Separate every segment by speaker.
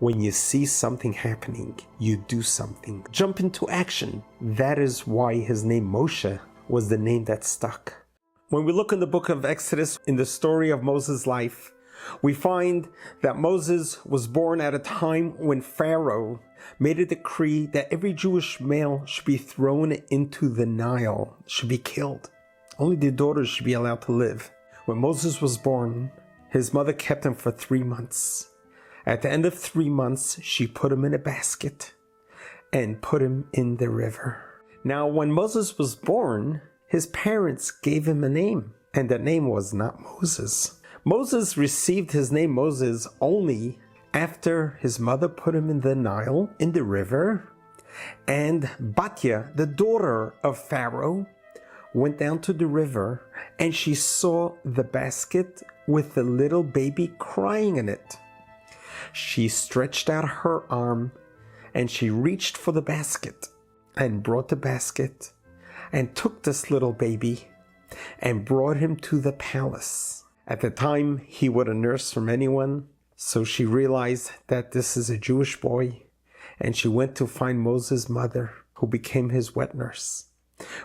Speaker 1: When you see something happening, you do something. Jump into action. That is why his name Moshe was the name that stuck. When we look in the book of Exodus, in the story of Moses' life, we find that Moses was born at a time when Pharaoh made a decree that every Jewish male should be thrown into the Nile, should be killed. Only the daughters should be allowed to live. When Moses was born, his mother kept him for 3 months. At the end of 3 months, she put him in a basket and put him in the river. Now, when Moses was born, his parents gave him a name, and that name was not Moses. Moses received his name Moses only after his mother put him in the Nile, in the river, and Batya, the daughter of Pharaoh, went down to the river and she saw the basket with the little baby crying in it. She stretched out her arm and she reached for the basket and brought the basket and took this little baby and brought him to the palace. At the time, he was a nurse from anyone, so she realized that this is a Jewish boy, and she went to find Moses' mother, who became his wet nurse.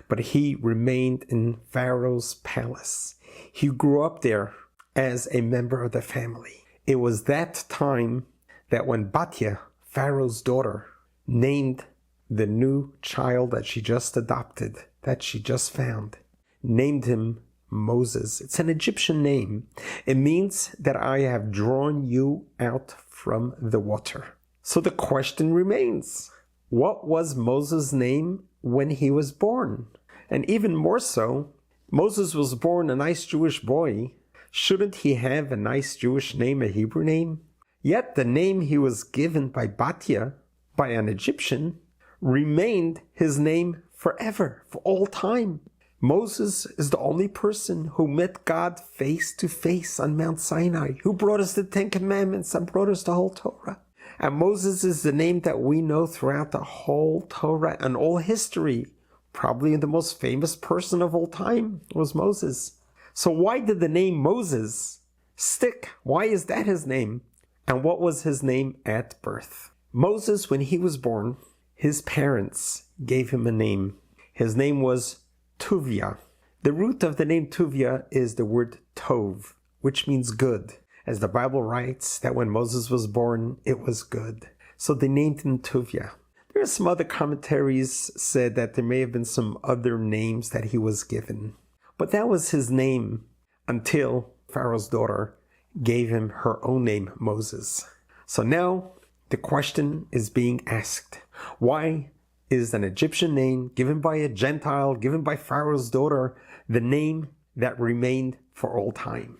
Speaker 1: But he remained in Pharaoh's palace. He grew up there as a member of the family. It was that time that when Batya, Pharaoh's daughter, named the new child that she just adopted, that she just found, named him Moses. It's an Egyptian name. It means that I have drawn you out from the water. So the question remains, what was Moses' name when he was born? And even more so, Moses was born a nice Jewish boy. Shouldn't he have a nice Jewish name, a Hebrew name? Yet the name he was given by Batya, by an Egyptian, remained his name forever, for all time. Moses is the only person who met God face to face on Mount Sinai, who brought us the 10 Commandments and brought us the whole Torah. And Moses is the name that we know throughout the whole Torah and all history. Probably the most famous person of all time was Moses. So why did the name Moses stick? Why is that his name? And what was his name at birth? Moses, when he was born, his parents gave him a name. His name was Tuvia. The root of the name Tuvia is the word tov, which means good. As the Bible writes that when Moses was born, it was good. So they named him Tuvia. There are some other commentaries said that there may have been some other names that he was given. But that was his name until Pharaoh's daughter gave him her own name, Moses. So now the question is being asked. Why is an Egyptian name given by a Gentile, given by Pharaoh's daughter, the name that remained for all time?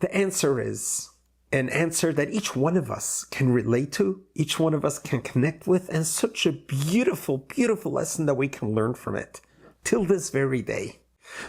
Speaker 1: The answer is an answer that each one of us can relate to, each one of us can connect with, and such a beautiful, beautiful lesson that we can learn from it till this very day.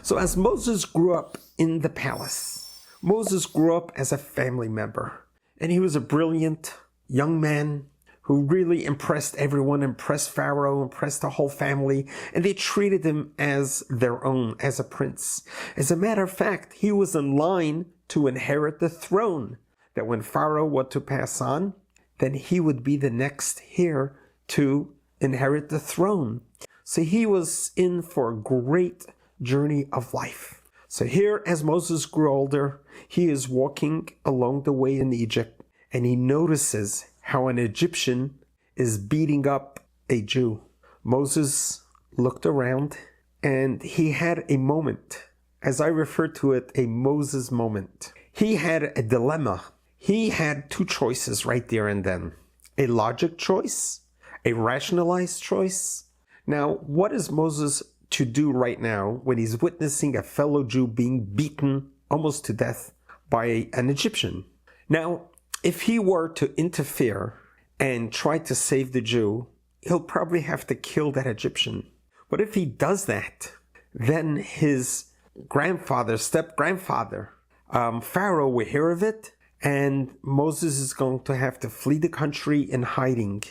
Speaker 1: So as Moses grew up in the palace, Moses grew up as a family member, and he was a brilliant young man who really impressed everyone, impressed Pharaoh, impressed the whole family, and they treated him as their own, as a prince. As a matter of fact, he was in line to inherit the throne, that when Pharaoh were to pass on, then he would be the next heir to inherit the throne. So he was in for a great journey of life. So here, as Moses grew older, he is walking along the way in Egypt, and he notices how an Egyptian is beating up a Jew. Moses looked around and he had a moment, as I refer to it, a Moses moment. He had a dilemma. He had two choices right there and then. A logic choice, a rationalized choice. Now, what is Moses to do right now when he's witnessing a fellow Jew being beaten almost to death by an Egyptian? Now, if he were to interfere and try to save the Jew, he'll probably have to kill that Egyptian. But if he does that, then his grandfather, step-grandfather, Pharaoh will hear of it, and Moses is going to have to flee the country in hiding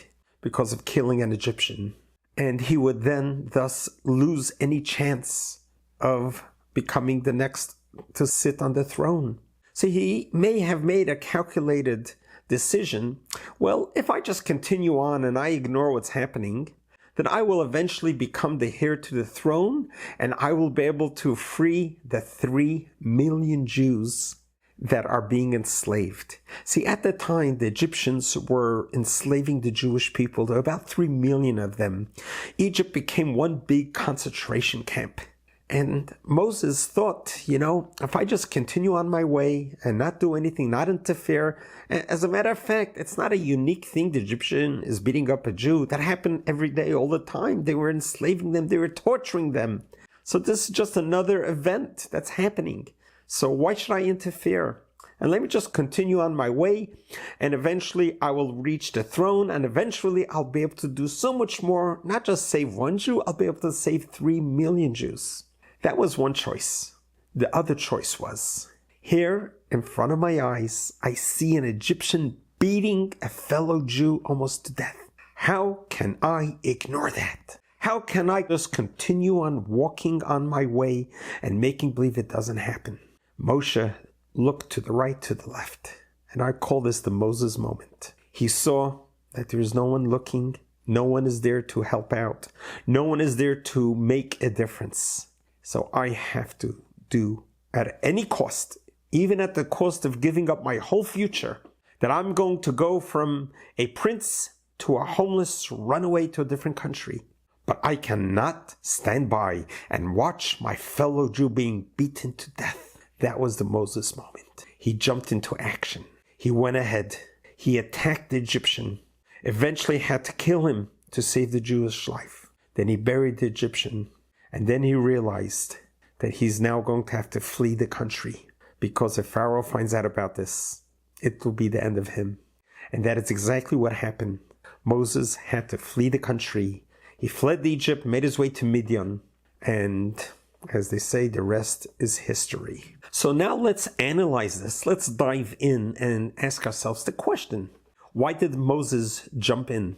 Speaker 1: because of killing an Egyptian. And he would then thus lose any chance of becoming the next to sit on the throne. So he may have made a calculated decision, well, if I just continue on and I ignore what's happening, then I will eventually become the heir to the throne, and I will be able to free the 3 million Jews that are being enslaved. See, at the time, the Egyptians were enslaving the Jewish people. There were about 3 million of them. Egypt became one big concentration camp. And Moses thought, if I just continue on my way and not do anything, not interfere. As a matter of fact, it's not a unique thing. The Egyptian is beating up a Jew. That happened every day, all the time. They were enslaving them. They were torturing them. So this is just another event that's happening. So why should I interfere? And let me just continue on my way, and eventually I will reach the throne, and eventually I'll be able to do so much more, not just save one Jew, I'll be able to save 3 million Jews. That was one choice. The other choice was, here in front of my eyes, I see an Egyptian beating a fellow Jew almost to death. How can I ignore that? How can I just continue on walking on my way and making believe it doesn't happen? Moshe looked to the right, to the left, and I call this the Moses moment. He saw that there is no one looking, no one is there to help out, no one is there to make a difference. So I have to do at any cost, even at the cost of giving up my whole future, that I'm going to go from a prince to a homeless runaway to a different country. But I cannot stand by and watch my fellow Jew being beaten to death. That was the Moses moment. He jumped into action. He went ahead. He attacked the Egyptian. Eventually had to kill him to save the Jewish life. Then he buried the Egyptian. And then he realized that he's now going to have to flee the country, because if Pharaoh finds out about this, it will be the end of him. And that is exactly what happened. Moses had to flee the country. He fled Egypt, made his way to Midian, and as they say, the rest is history. So now let's analyze this. Let's dive in and ask ourselves the question: why did Moses jump in?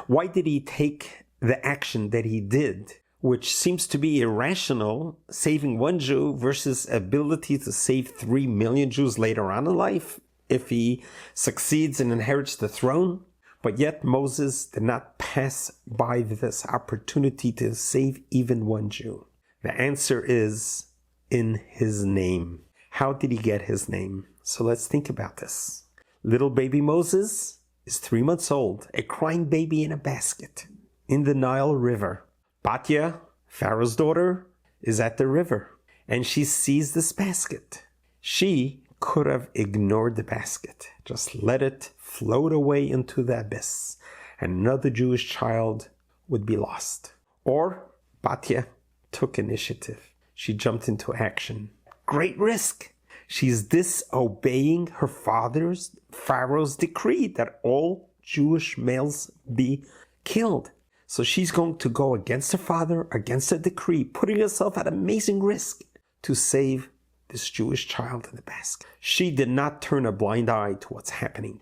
Speaker 1: Why did he take the action that he did, which seems to be irrational, saving one Jew versus ability to save 3 million Jews later on in life if he succeeds and inherits the throne? But yet Moses did not pass by this opportunity to save even one Jew. The answer is in his name. How did he get his name? So let's think about this. Little baby Moses is 3 months old, a crying baby in a basket in the Nile River. Batya, Pharaoh's daughter, is at the river, and she sees this basket. She could have ignored the basket, just let it float away into the abyss, and another Jewish child would be lost. Or Batya took initiative. She jumped into action. Great risk. She's disobeying her father's, Pharaoh's decree that all Jewish males be killed. So she's going to go against her father, against the decree, putting herself at amazing risk to save this Jewish child in the basket. She did not turn a blind eye to what's happening,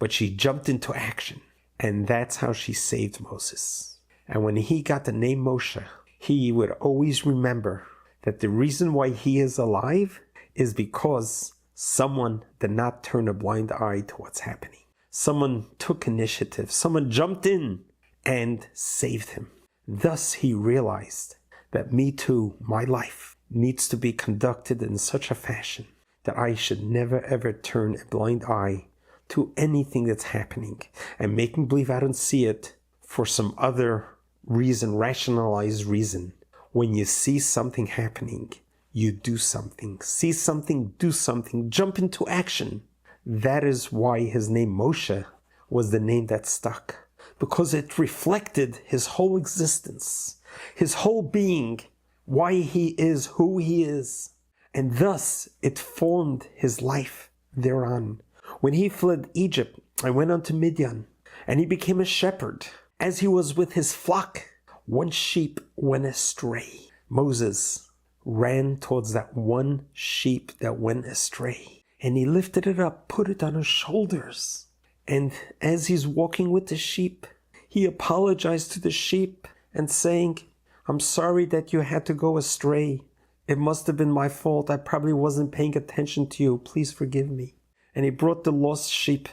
Speaker 1: but she jumped into action. And that's how she saved Moses. And when he got the name Moshe, he would always remember that the reason why he is alive is because someone did not turn a blind eye to what's happening. Someone took initiative. Someone jumped in and saved him. Thus he realized that me too, my life, needs to be conducted in such a fashion that I should never ever turn a blind eye to anything that's happening and making believe I don't see it for some other reason, rationalized reason. When you see something happening, you do something. See something, do something, jump into action. That is why his name Moshe was the name that stuck. Because it reflected his whole existence, his whole being, why he is who he is. And thus it formed his life thereon. When he fled Egypt and went on to Midian, and he became a shepherd, as he was with his flock, one sheep went astray. Moses ran towards that one sheep that went astray, and he lifted it up, put it on his shoulders. And as he's walking with the sheep, he apologized to the sheep and saying, I'm sorry that you had to go astray. It must have been my fault. I probably wasn't paying attention to you. Please forgive me. And he brought the lost sheep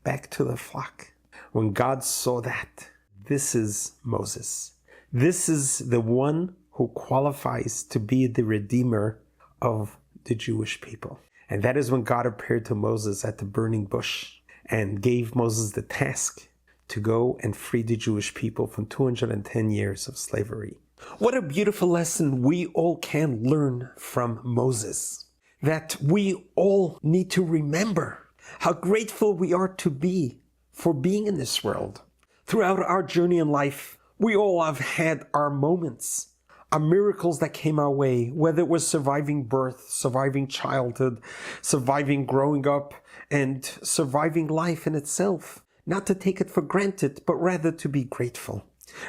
Speaker 1: back to the flock. When God saw that, this is Moses. This is the one who qualifies to be the redeemer of the Jewish people. And that is when God appeared to Moses at the burning bush and gave Moses the task to go and free the Jewish people from 210 years of slavery. What a beautiful lesson we all can learn from Moses. That we all need to remember how grateful we are to be for being in this world. Throughout our journey in life, we all have had our moments, our miracles that came our way, whether it was surviving birth, surviving childhood, surviving growing up, and surviving life in itself. Not to take it for granted, but rather to be grateful.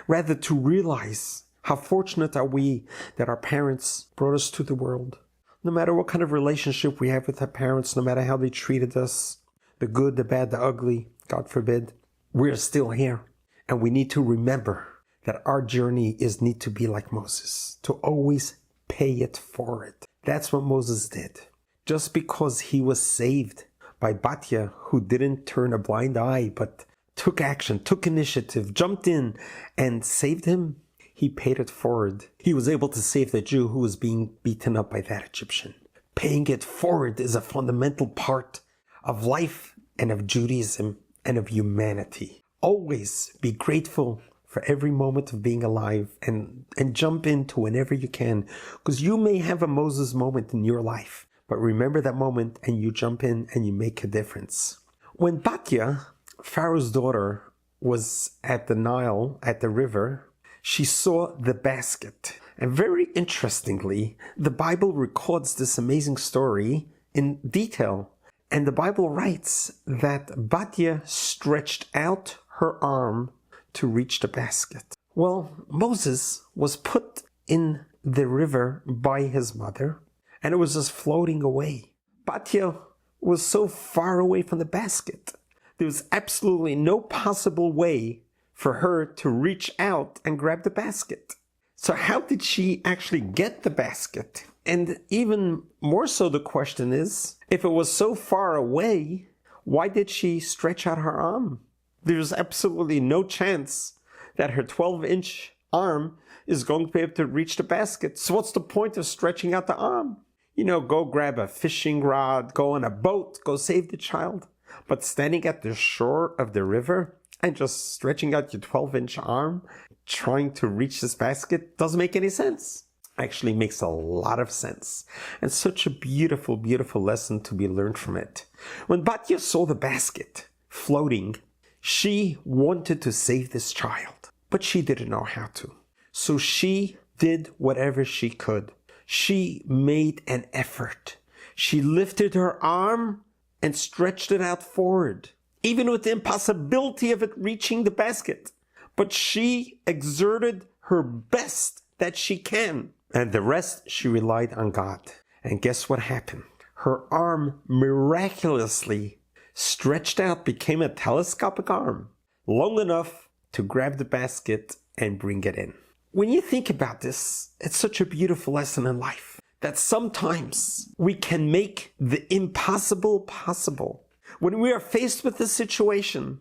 Speaker 1: Rather to realize how fortunate are we that our parents brought us to the world. No matter what kind of relationship we have with our parents, no matter how they treated us, the good, the bad, the ugly, God forbid, we're still here. And we need to remember that our journey need to be like Moses, to always pay it forward. That's what Moses did. Just because he was saved by Batya, who didn't turn a blind eye, but took action, took initiative, jumped in and saved him, he paid it forward. He was able to save the Jew who was being beaten up by that Egyptian. Paying it forward is a fundamental part of life and of Judaism and of humanity. Always be grateful for every moment of being alive and jump into whenever you can, because you may have a Moses moment in your life, but remember that moment and you jump in and you make a difference. When Batya, Pharaoh's daughter, was at the Nile, at the river, she saw the basket. And very interestingly, the Bible records this amazing story in detail. And the Bible writes that Batya stretched out her arm to reach the basket. Well, Moses was put in the river by his mother, and it was just floating away. Batya was so far away from the basket. There was absolutely no possible way for her to reach out and grab the basket. So how did she actually get the basket? And even more so, the question is, if it was so far away, why did she stretch out her arm? There's absolutely no chance that her 12-inch arm is going to be able to reach the basket. So what's the point of stretching out the arm? You know, go grab a fishing rod, go on a boat, go save the child. But standing at the shore of the river and just stretching out your 12-inch arm, trying to reach this basket, doesn't make any sense. Actually makes a lot of sense. And such a beautiful, beautiful lesson to be learned from it. When Batya saw the basket floating, she wanted to save this child, but she didn't know how to. So she did whatever she could. She made an effort. She lifted her arm and stretched it out forward, even with the impossibility of it reaching the basket. But she exerted her best that she can. And the rest, she relied on God. And guess what happened? Her arm miraculously stretched out, became a telescopic arm, long enough to grab the basket and bring it in. When you think about this, it's such a beautiful lesson in life, that sometimes we can make the impossible possible. When we are faced with a situation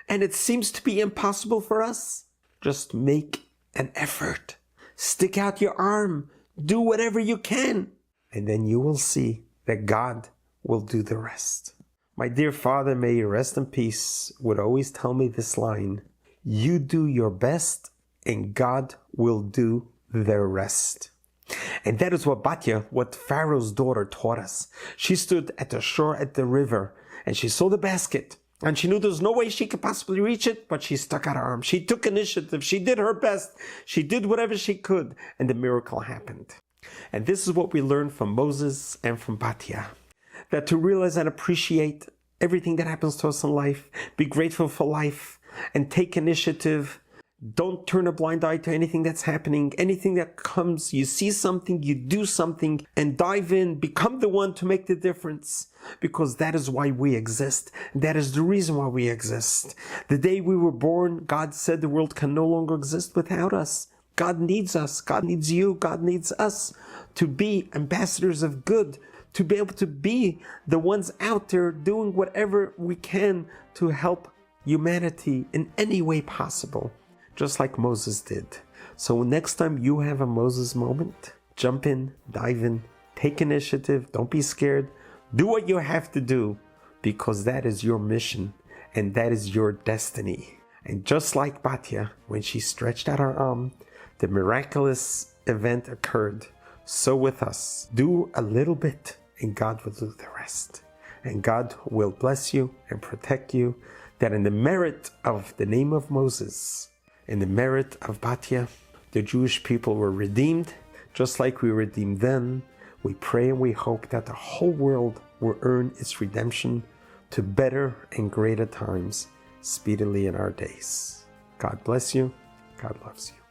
Speaker 1: and it seems to be impossible for us, just make an effort. Stick out your arm. Do whatever you can. And then you will see that God will do the rest. My dear father, may you rest in peace, would always tell me this line: you do your best and God will do the rest. And that is what Batya, what Pharaoh's daughter, taught us. She stood at the shore at the river and she saw the basket. And she knew there was no way she could possibly reach it, but she stuck out her arm. She took initiative. She did her best. She did whatever she could, and the miracle happened. And this is what we learned from Moses and from Batya. That to realize and appreciate everything that happens to us in life, be grateful for life, and take initiative. Don't turn a blind eye to anything that's happening. Anything that comes, you see something, you do something, and dive in. Become the one to make the difference. Because that is why we exist. That is the reason why we exist. The day we were born, God said the world can no longer exist without us. God needs us. God needs you. God needs us to be ambassadors of good, to be able to be the ones out there doing whatever we can to help humanity in any way possible, just like Moses did. So next time you have a Moses moment, jump in, dive in, take initiative, don't be scared, do what you have to do, because that is your mission and that is your destiny. And just like Batya, when she stretched out her arm, the miraculous event occurred. So with us, do a little bit and God will do the rest. And God will bless you and protect you, that in the merit of the name of Moses, in the merit of Batya, the Jewish people were redeemed, just like we redeemed them. We pray and we hope that the whole world will earn its redemption to better and greater times speedily in our days. God bless you. God loves you.